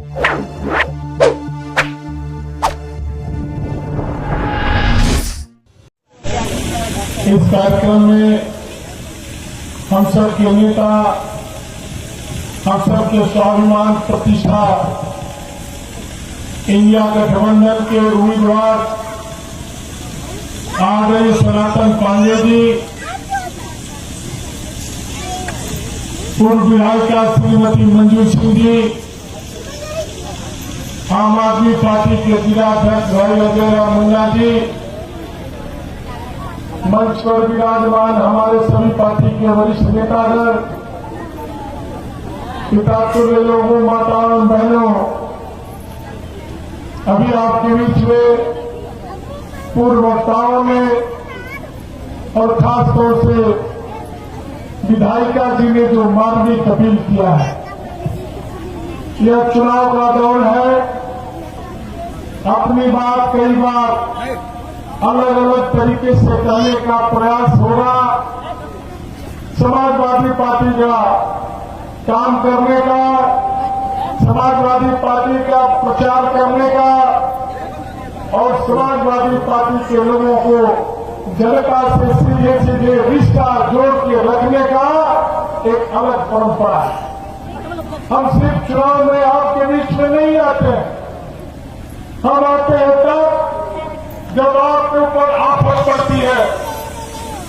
इस कार्यक्रम में हम सब के नेता, हम सब के स्वाभिमान प्रतिष्ठा इंडिया गठबंधन के उम्मीदवार आदरणीय सनातन पांडे जी, पूर्व विधायिका श्रीमती मंजू सिंह जी, आम आदमी पार्टी के जिलाध्यक्ष भाई अजय मुन्ना जी, मंच पर विराजमान हमारे सभी पार्टी के वरिष्ठ नेतागण, पितातुल्य लोगों, माताओं, बहनों, अभी आपके बीच में पूर्व वक्ताओं ने और खास तौर से विधायिका जी ने जो मानवीय अपील किया है, यह चुनाव का दौर है। अपनी बात कई बार अलग अलग तरीके से करने का प्रयास होगा। समाजवादी पार्टी का काम करने का, समाजवादी पार्टी का प्रचार करने का और समाजवादी पार्टी के लोगों को जनता से सीधे सीधे रिश्ता जोड़ के रखने का एक अलग परंपरा है। हम सिर्फ चुनाव में आपके बीच में नहीं आते, हम आते हैं तब जब आपके ऊपर आफत पड़ती है,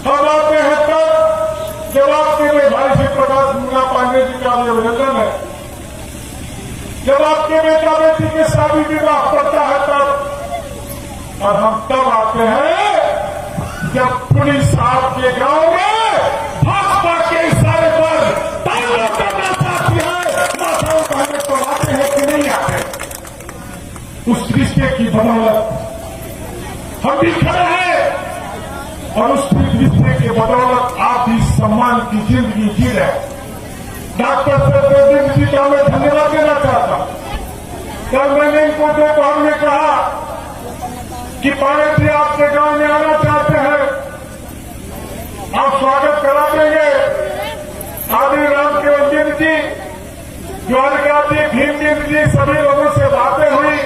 हम आते हैं तब जब आपके लिए भाई श्री प्रकाश मीणा पांडे जी का अभिनंदन है, जब आपके बेटा बेटी के शादी विवाह पड़ता है तब, और हम तब आते हैं जब पुलिस आपके गांव में भाजपा के इशारे पर ताला करना चाहती है। माताओं बहनों तो आते हैं कि नहीं आते? उस रिश्ते की बदौलत हम भी खड़े हैं और उस रिश्ते के बदौलत आप भी सम्मान की जिंदगी जी रहे। डॉक्टर सत्यदेव जी का मैं धन्यवाद देना चाहता हूं। कल मैंने इनको दोपहर में कहा कि पांडे जी आपके गांव में आना चाहते हैं, आप स्वागत करा देंगे। आदि राम केवल गिर जी, द्वारिका जी, भीमगिर जी, सभी लोगों से बातें हुई।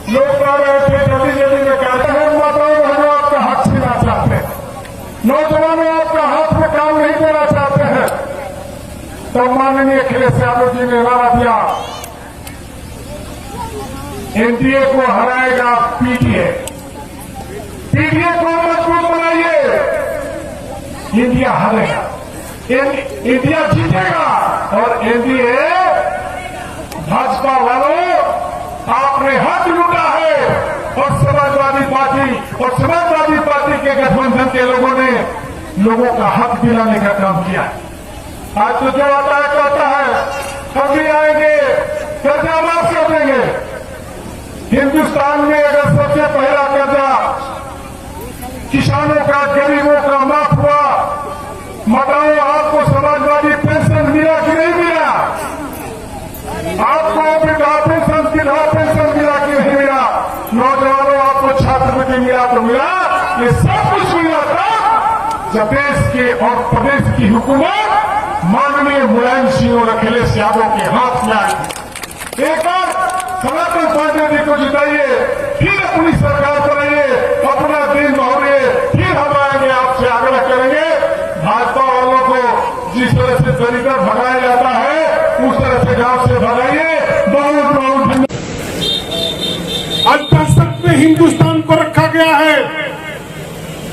लोग कह रहे थे जल्दी जल्दी में कहते हैं माताओं बहनों आपका हाथ छीना चाहते हैं, नौजवानों आपका हाथ में काम नहीं देना चाहते हैं। तो माननीय अखिलेश यादव जी ने नारा दिया, एनडीए को हराएगा पीडीए, पीडीए को मजबूत बनाइए, इंडिया हारेगा, इंडिया जीतेगा। और एनडीए भाजपा वालों आपने हक लूटा है और समाजवादी पार्टी के गठबंधन के लोगों ने लोगों का हक दिलाने का काम किया। आज तो जो आता है कहता है हम भी आएंगे, कर्जा माफ कर देंगे। हिंदुस्तान में अगर सबसे पहला कर्जा किसानों का, गरीबों का माफ हुआ, बताओ आपको समाजवादी पेंशन मिला कि नहीं मिला? आपको वृद्धा पेंशन, विधवा पेंशन मिला कि नहीं मिला? नौजवानों आपको छात्रवृत्ति मिला तो मिला? ये सब कुछ मिला था जब देश के और प्रदेश की हुकूमत माननीय मुलायम सिंह और अखिलेश यादव के हाथ में आई। एक बार सनातन पांडे जी को जिताइए, फिर अपनी सरकार बनाइए, अपना दिन बहुरिए, फिर हम आएंगे, आपसे आग्रह करेंगे भाजपा वालों को जिस तरह से तरीका भगाया जाता है उस तरह से गांव से भगाइए। बहुत बहुत आज संसद में हिंदुस्तान को रखा गया है,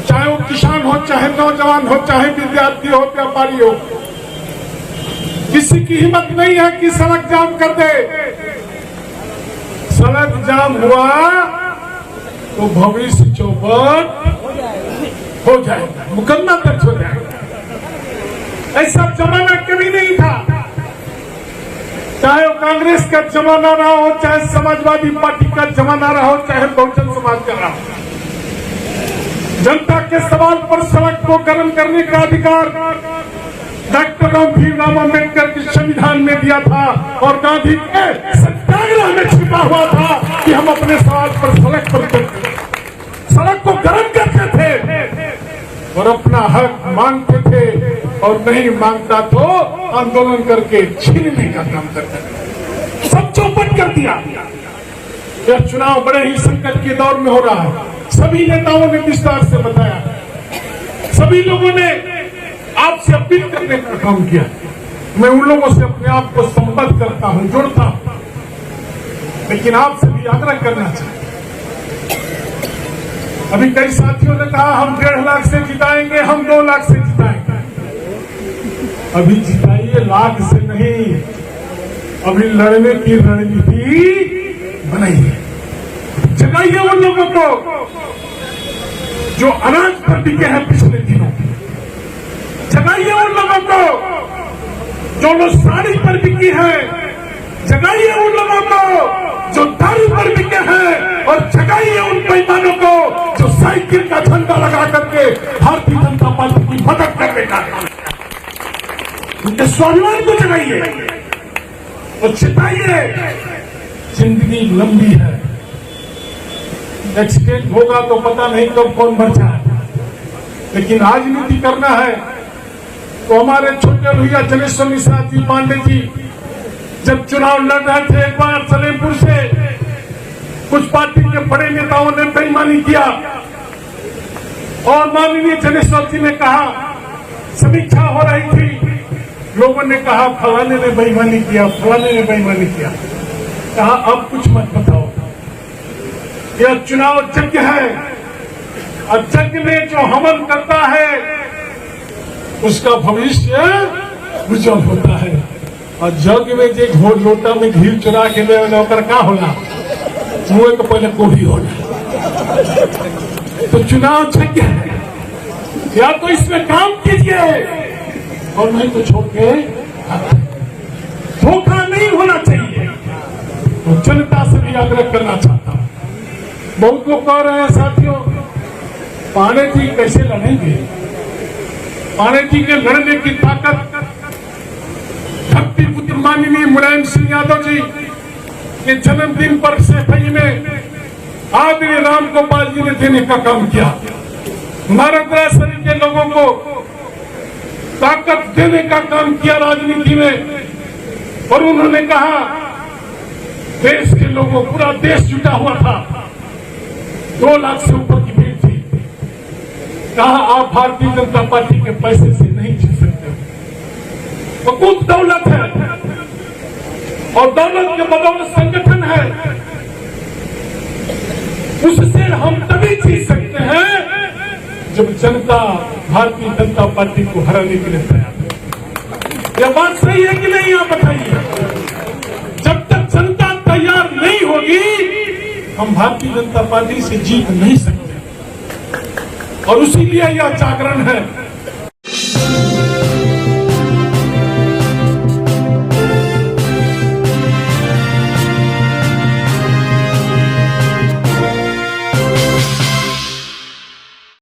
चाहे वो किसान हो, चाहे नौजवान हो, चाहे विद्यार्थी हो, व्यापारी हो, किसी की हिम्मत नहीं है कि सड़क जाम कर दे। सड़क जाम हुआ तो भविष्य चौपट हो जाएगा, मुकदमा दर्ज हो जाएगा। ऐसा जमाना कभी नहीं था, चाहे वो कांग्रेस का जमाना रहा हो, चाहे समाजवादी पार्टी का जमाना रहा हो, चाहे बहुजन समाज का रहा हो। जनता के सवाल पर सड़क को गर्म करने का अधिकार डॉक्टर भीमराव अम्बेडकर के संविधान में दिया था और गांधी के सत्याग्रह में छिपा हुआ था कि हम अपने सवाल पर सड़क को गर्म करते थे और अपना हक मांगते थे, और नहीं मांगता तो आंदोलन करके छीनने का काम करते थे। सब चौपट करते दिया। यह चुनाव बड़े ही संकट के दौर में हो रहा है। सभी नेताओं ने विस्तार से बताया, सभी लोगों ने आपसे अपील करने का काम किया। मैं उन लोगों से अपने आप को संबद्ध करता हूं, जोड़ता हूं, लेकिन आपसे भी आग्रह करना चाहिए। अभी कई साथियों ने कहा हम 1.5 लाख से जिताएंगे, हम 2 लाख से जिताएंगे। अभी जिताइए लाख से नहीं, अभी लड़ने की रणनीति बनाइए। जगाइए उन लोगों को जो अनाज पर बिके हैं पिछले दिनों, जगाइए उन लोगों को जो लोग साड़ी पर बिकी है, जगाइए उन लोगों को जो दारू पर बिके हैं, और जगाइए उन बेईमानों को जो साइकिल का झंडा लगा करके भारतीय जनता पार्टी की मदद करने का काम किया। उनके स्वाभिमान को जगाइए और चिताइए। जिंदगी लंबी है, एक्सीडेंट होगा तो पता नहीं कब कौन मर जाए, लेकिन राजनीति करना है तो हमारे छोटे भैया जनेश्वर मिश्रा जी पांडे जी जब चुनाव लड़ रहे थे एक बार सलेमपुर से, कुछ पार्टी के बड़े नेताओं ने बेईमानी किया और माननीय जनेश्वर जी ने कहा, समीक्षा हो रही थी, लोगों ने कहा फलाने ने बेईमानी किया, फलाने ने बेईमानी किया। कहा अब कुछ मत बताओ, यह चुनाव यज्ञ है और यज्ञ में जो हवन करता है उसका भविष्य उज्जवल होता है, और यज्ञ में जो घोर लोटा में घी चुरा के ले नौकर का होला, मुँह को पहले कोभी होना। तो चुनाव यज्ञ है, या तो इसमें काम कीजिए और नहीं तो छोड़ के धोखा नहीं होना चाहिए। तो जनता से भी आग्रह करना चाहता हूं। बहुत लोग कह रहे हैं साथियों, पांडे जी कैसे लड़ेंगे? पांडे जी के लड़ने की ताकत धरती पुत्र माननीय मुलायम सिंह यादव जी के जन्मदिन पर सेठई में आदरणीय राम गोपाल जी ने देने का काम किया। नारंगरा शरीफ के लोगों को ताकत देने का काम किया राजनीति में, और उन्होंने कहा देश के लोगों, पूरा देश जुटा हुआ था, 2 लाख से ऊपर की भीड़ थी। कहा आप भारतीय जनता पार्टी के पैसे से नहीं जीत सकते, वो कुछ दौलत है और दौलत के बदौलत संगठन है, उससे हम तभी जीत सकते हैं जब जनता भारतीय जनता पार्टी को हराने के लिए तैयार है। यह बात सही है कि नहीं, आप बताइए। जब तक जनता तैयार नहीं होगी हम भारतीय जनता पार्टी से जीत नहीं सकते, और उसी लिए यह जागरण है।